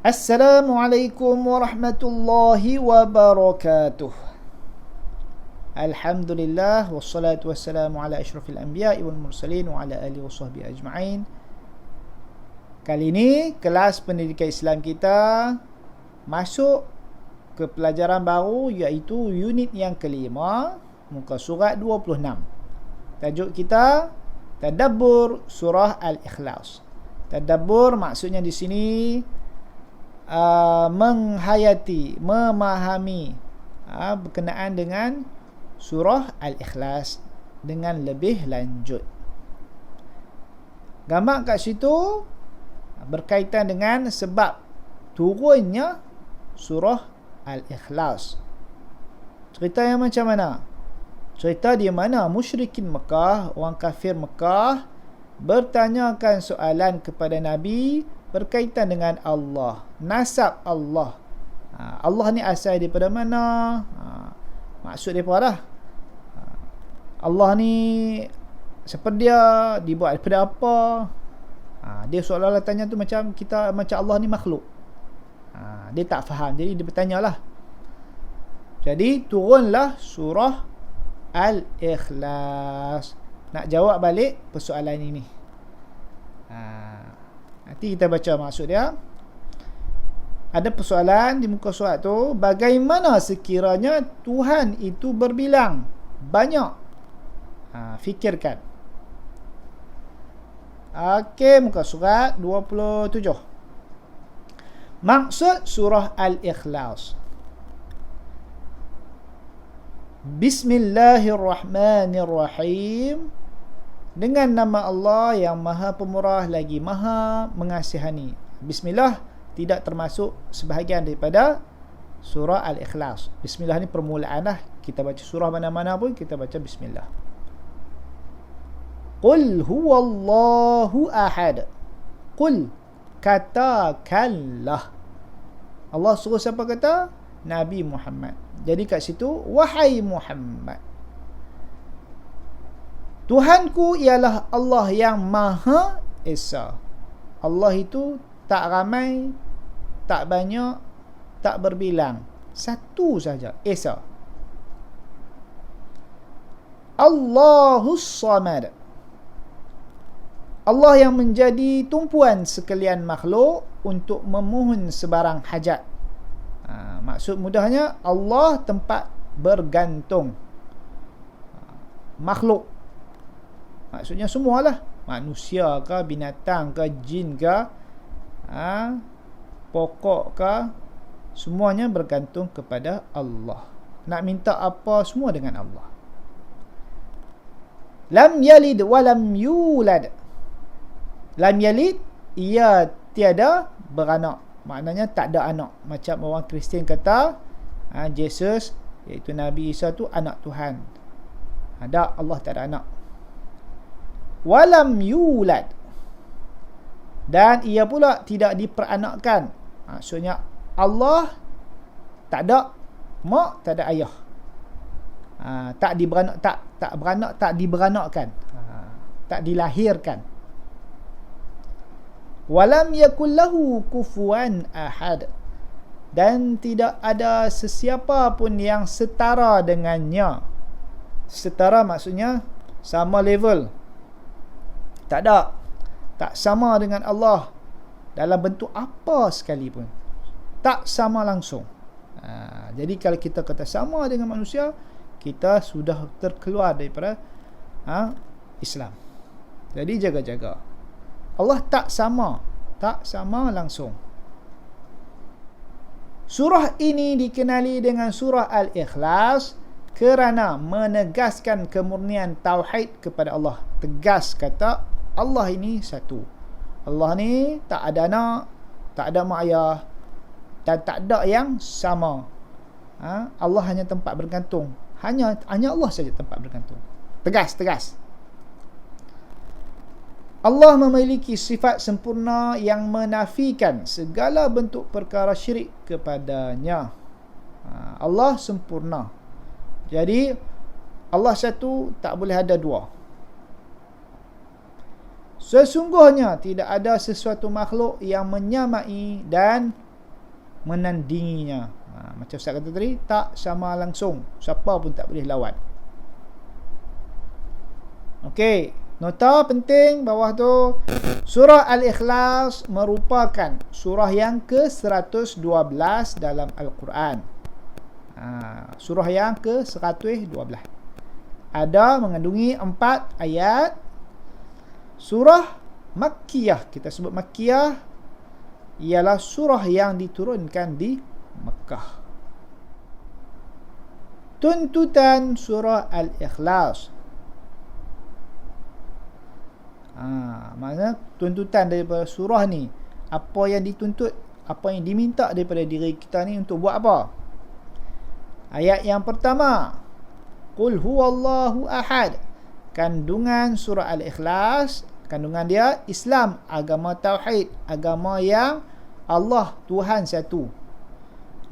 Assalamualaikum warahmatullahi wabarakatuh. Alhamdulillah wassalatu wassalamu ala asyrafil anbiya'i wal mursalin wa ala alihi washabbihi ajma'in. Kali ini kelas pendidikan Islam kita masuk ke pelajaran baru, iaitu unit yang kelima, muka surat 26. Tajuk kita Tadabbur surah Al-Ikhlas. Tadabbur maksudnya di sini menghayati, memahami berkenaan dengan surah Al-Ikhlas dengan lebih lanjut. Gambar kat situ berkaitan dengan sebab turunnya surah Al-Ikhlas. Cerita yang macam mana? Cerita di mana musyrikin Mekah, orang kafir Mekah, bertanyakan soalan kepada Nabi berkaitan dengan Allah, nasab Allah. Allah ni asal daripada mana? Maksud mereka lah, Allah ni siapa dia, dibuat daripada apa? Dia seolah-olah tanya tu macam Allah ni makhluk. Dia tak faham, jadi dia bertanya lah. Jadi turunlah surah Al-Ikhlas nak jawab balik persoalan ini. Nanti kita baca maksud dia. Ada persoalan di muka surat tu, bagaimana sekiranya Tuhan itu berbilang banyak? Fikirkan. Okey, muka surat 27. Maksud surah Al-Ikhlas. Bismillahirrahmanirrahim. Dengan nama Allah yang Maha Pemurah lagi Maha Mengasihani. Bismillah tidak termasuk sebahagian daripada surah Al-Ikhlas. Bismillah ni permulaan lah. Kita baca surah mana-mana pun kita baca Bismillah. Qul huwallahu ahad. Qul, katakanlah. Allah suruh siapa kata? Nabi Muhammad. Jadi kat situ, wahai Muhammad, Tuhanku ialah Allah yang Maha Esa. Allah itu tak ramai, tak banyak, tak berbilang. Satu saja, Esa. Allahus Samad. Allah yang menjadi tumpuan sekalian makhluk untuk memohon sebarang hajat. Maksud mudahnya, Allah tempat bergantung makhluk. Maksudnya semualah, manusia ke, binatang ke, jin ke, pokok ke, semuanya bergantung kepada Allah. Nak minta apa semua dengan Allah. Lam yalid wa lam yulad. Lam yalid, ia tiada beranak, maknanya tak ada anak. Macam orang Kristian kata Jesus, iaitu Nabi Isa tu anak Tuhan. Tak, Allah tak ada anak. Walam yulad, dan ia pula tidak diperanakkan. Maksudnya Allah tak ada mak, tak ada ayah. Tak beranak, tak diberanakkan, tak dilahirkan. Walam yakul lahu kufuwan ahad, dan tidak ada sesiapa pun yang setara dengannya. Setara maksudnya sama level. Tak ada, tak sama dengan Allah dalam bentuk apa sekalipun. Tak sama langsung. Jadi kalau kita kata sama dengan manusia, kita sudah terkeluar daripada Islam. Jadi jaga-jaga. Allah tak sama langsung. Surah ini dikenali dengan surah Al-Ikhlas kerana menegaskan kemurnian tauhid kepada Allah. Tegas kata Allah ini satu. Allah ni tak ada anak, tak ada mak ayah, dan tak ada yang sama. Allah hanya tempat bergantung. Hanya Allah saja tempat bergantung. Tegas. Allah memiliki sifat sempurna yang menafikan segala bentuk perkara syirik kepadanya. Allah sempurna. Jadi Allah satu, tak boleh ada dua. Sesungguhnya tidak ada sesuatu makhluk yang menyamai dan menandinginya. Macam Ustaz kata tadi, tak sama langsung, siapa pun tak boleh lawan. Okey, nota penting bawah tu, surah Al-Ikhlas merupakan surah yang ke-112 dalam Al-Quran. Surah yang ke-112. Ada mengandungi 4 ayat. Surah Makkiyah, kita sebut Makkiyah, ialah surah yang diturunkan di Mekah. Tuntutan surah Al-Ikhlas. Maksudnya tuntutan daripada surah ni, apa yang dituntut, apa yang diminta daripada diri kita ni untuk buat apa? Ayat yang pertama, Qul huwallahu ahad. Kandungan surah Al-Ikhlas, kandungan dia Islam, agama tauhid, agama yang Allah Tuhan satu.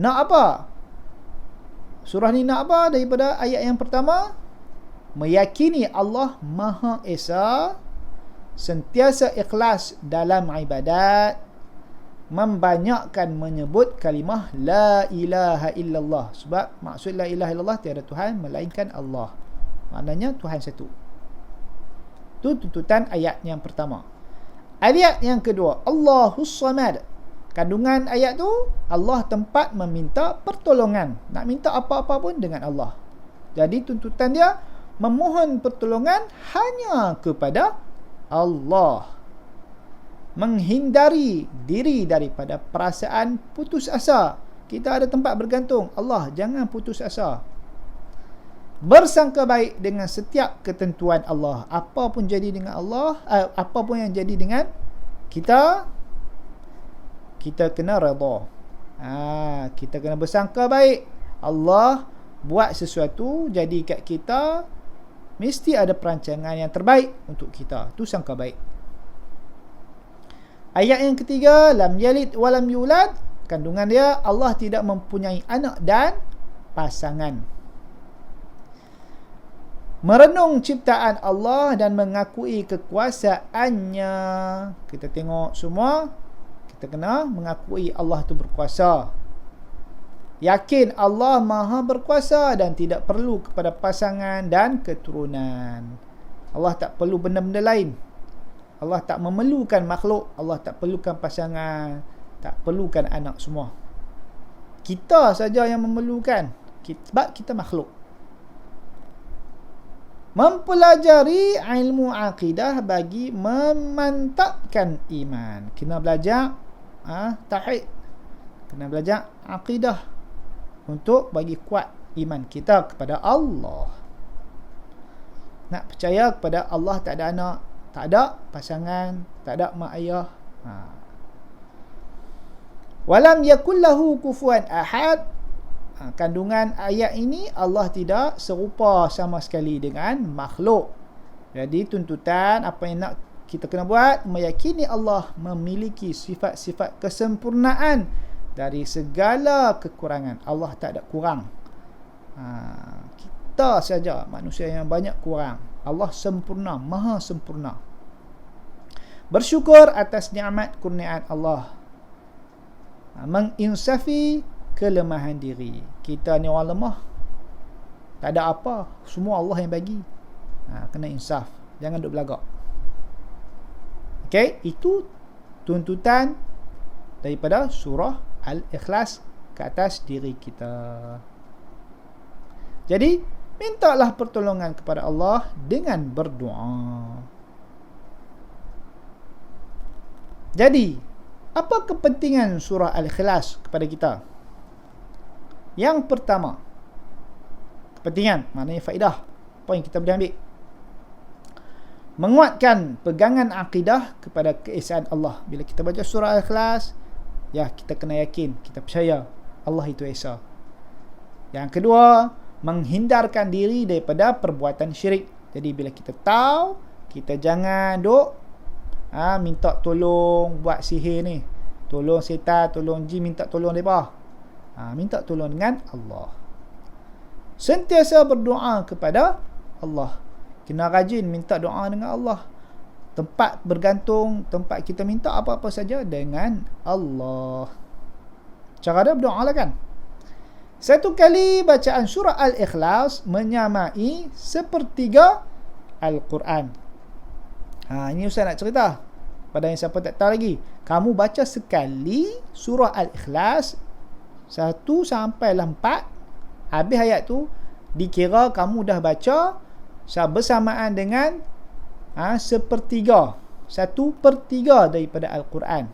Nak apa? Surah ni nak apa daripada ayat yang pertama? Meyakini Allah Maha Esa, sentiasa ikhlas dalam ibadat, membanyakkan menyebut kalimah la ilaha illallah. Sebab maksud la ilaha illallah, tiada Tuhan melainkan Allah. Maknanya Tuhan satu. Itu tuntutan ayat yang pertama. Ayat yang kedua, Allahus Samad. Kandungan ayat tu, Allah tempat meminta pertolongan. Nak minta apa-apa pun dengan Allah. Jadi tuntutan dia, memohon pertolongan hanya kepada Allah. Menghindari diri daripada perasaan putus asa. Kita ada tempat bergantung. Allah, jangan putus asa. Bersangka baik dengan setiap ketentuan Allah. Apa pun jadi dengan Allah, apa pun yang jadi dengan kita, kita kena redha. Kita kena bersangka baik. Allah buat sesuatu jadi kat kita, mesti ada perancangan yang terbaik untuk kita. Tu sangka baik. Ayat yang ketiga, lam yalid walam yulad. Kandungan dia, Allah tidak mempunyai anak dan pasangan. Merenung ciptaan Allah dan mengakui kekuasaannya. Kita tengok semua, kita kena mengakui Allah itu berkuasa. Yakin Allah Maha berkuasa dan tidak perlu kepada pasangan dan keturunan. Allah tak perlu benda-benda lain. Allah tak memerlukan makhluk. Allah tak perlukan pasangan, tak perlukan anak semua. Kita saja yang memerlukan, sebab kita makhluk. Mempelajari ilmu akidah bagi memantapkan iman. Kena belajar tauhid. Kena belajar akidah untuk bagi kuat iman kita kepada Allah. Nak percaya kepada Allah tak ada anak, tak ada pasangan, tak ada mak ayah. Walam yakullahu kufuwan ahad. Kandungan ayat ini, Allah tidak serupa sama sekali dengan makhluk. Jadi tuntutan apa yang nak kita kena buat, meyakini Allah memiliki sifat-sifat kesempurnaan dari segala kekurangan. Allah tak ada kurang. Kita saja manusia yang banyak kurang. Allah sempurna, maha sempurna. Bersyukur atas nikmat kurniaan Allah. Menginsafi kelemahan diri. Kita ni orang lemah, tak ada apa, semua Allah yang bagi. Kena insaf, jangan duk belagak. Okey, itu tuntutan daripada surah Al-Ikhlas ke atas diri kita. Jadi mintalah pertolongan kepada Allah dengan berdoa. Jadi apa kepentingan surah Al-Ikhlas kepada kita? Yang pertama, kepentingan, maknanya faedah, apa yang kita boleh ambil? Menguatkan pegangan akidah kepada keesaan Allah. Bila kita baca surah Al-Ikhlas, ya, kita kena yakin, kita percaya Allah itu Esa. Yang kedua, menghindarkan diri daripada perbuatan syirik. Jadi bila kita tahu, kita jangan duk minta tolong buat sihir ni, tolong setan, tolong jin, minta tolong mereka. Minta tolong dengan Allah. Sentiasa berdoa kepada Allah. Kena rajin minta doa dengan Allah. Tempat bergantung, tempat kita minta apa-apa saja dengan Allah. Cara dia berdoa lah kan. Satu kali bacaan surah Al-Ikhlas menyamai sepertiga Al-Quran. Ini Ustaz nak cerita pada yang siapa tak tahu lagi. Kamu baca sekali surah Al-Ikhlas 1 sampai 4, habis ayat tu dikira kamu dah baca bersamaan dengan sepertiga, 1/3 daripada Al-Quran.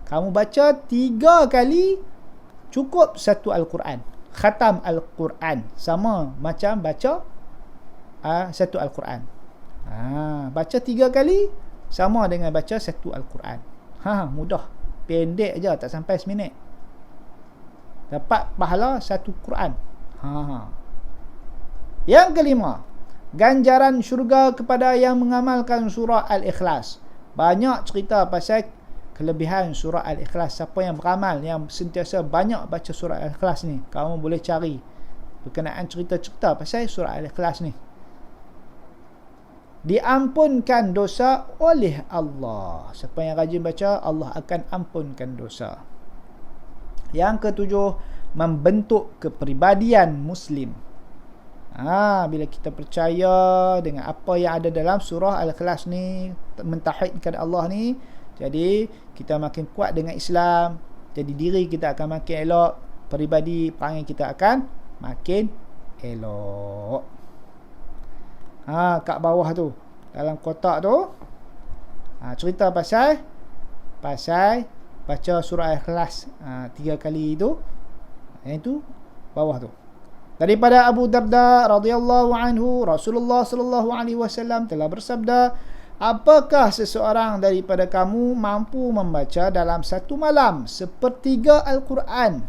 Kamu baca 3 kali cukup satu Al-Quran. Khatam Al-Quran sama macam baca satu Al-Quran. Baca 3 kali sama dengan baca satu Al-Quran. Mudah. Pendek je, tak sampai seminit. Dapat pahala satu Quran. Yang kelima, ganjaran syurga kepada yang mengamalkan surah Al-Ikhlas. Banyak cerita pasal kelebihan surah Al-Ikhlas. Siapa yang beramal, yang sentiasa banyak baca surah Al-Ikhlas ni, kamu boleh cari berkenaan cerita-cerita pasal surah Al-Ikhlas ni. Diampunkan dosa oleh Allah. Siapa yang rajin baca, Allah akan ampunkan dosa. Yang ketujuh, membentuk kepribadian Muslim. Bila kita percaya dengan apa yang ada dalam surah Al-Ikhlas ni, mentauhidkan Allah ni, jadi kita makin kuat dengan Islam, jadi diri kita akan makin elok, peribadi perangai kita akan makin elok. Kat bawah tu, dalam kotak tu, cerita pasal baca surah Al-Ikhlas 3 kali tu. Yang itu bawah tu. Daripada Abu Darda radhiyallahu anhu, Rasulullah sallallahu alaihi wasallam telah bersabda, apakah seseorang daripada kamu mampu membaca dalam satu malam sepertiga Al-Quran?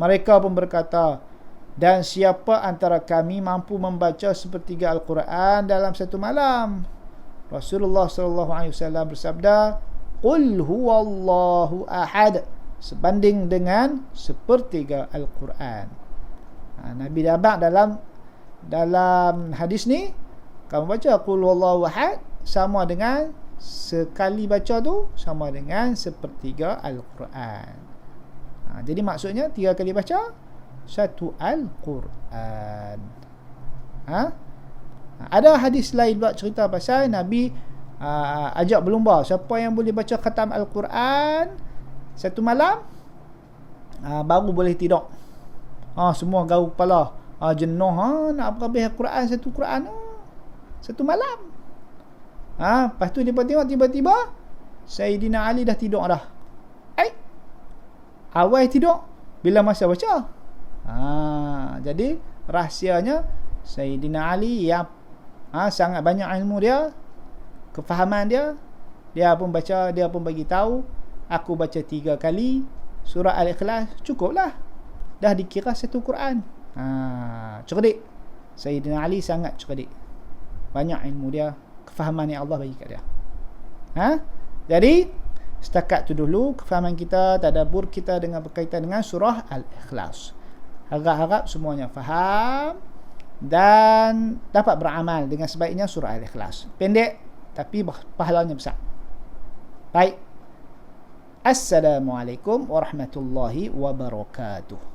Mereka pun berkata, dan siapa antara kami mampu membaca sepertiga Al-Quran dalam satu malam? Rasulullah sallallahu alaihi wasallam bersabda, qul huwallahu ahad, sebanding dengan sepertiga Al-Quran. Nabi dabak dalam hadis ni, kamu baca qul huwallahu ahad sama dengan sekali baca tu sama dengan sepertiga Al-Quran. Jadi maksudnya 3 kali baca satu Al-Quran. Ada hadis lain buat cerita pasal Nabi ajak berlumba, siapa yang boleh baca khatam Al-Quran satu malam, baru boleh tidur. Semua garuk kepala, jenuh, nak habis Al-Quran satu Quran satu malam. Lepas tu dia tengok tiba-tiba Sayyidina Ali dah tidur dah. Awal tidur bila masa baca. Jadi rahsianya Sayyidina Ali yang sangat banyak ilmu dia, kefahaman dia, dia pun baca, dia pun bagi tahu, aku baca 3 kali surah Al-Ikhlas cukuplah, dah dikira satu Quran. Cerdik. Sayyidina Ali sangat cerdik, banyak ilmu dia, kefahaman yang Allah bagi kat dia. Jadi setakat tu dulu kefahaman kita, tadabbur kita dengan berkaitan dengan surah Al-Ikhlas. Harap-harap semuanya faham dan dapat beramal dengan sebaiknya surah Al-Ikhlas. Pendek tapi pahalanya besar. Baik. Assalamualaikum warahmatullahi wabarakatuh.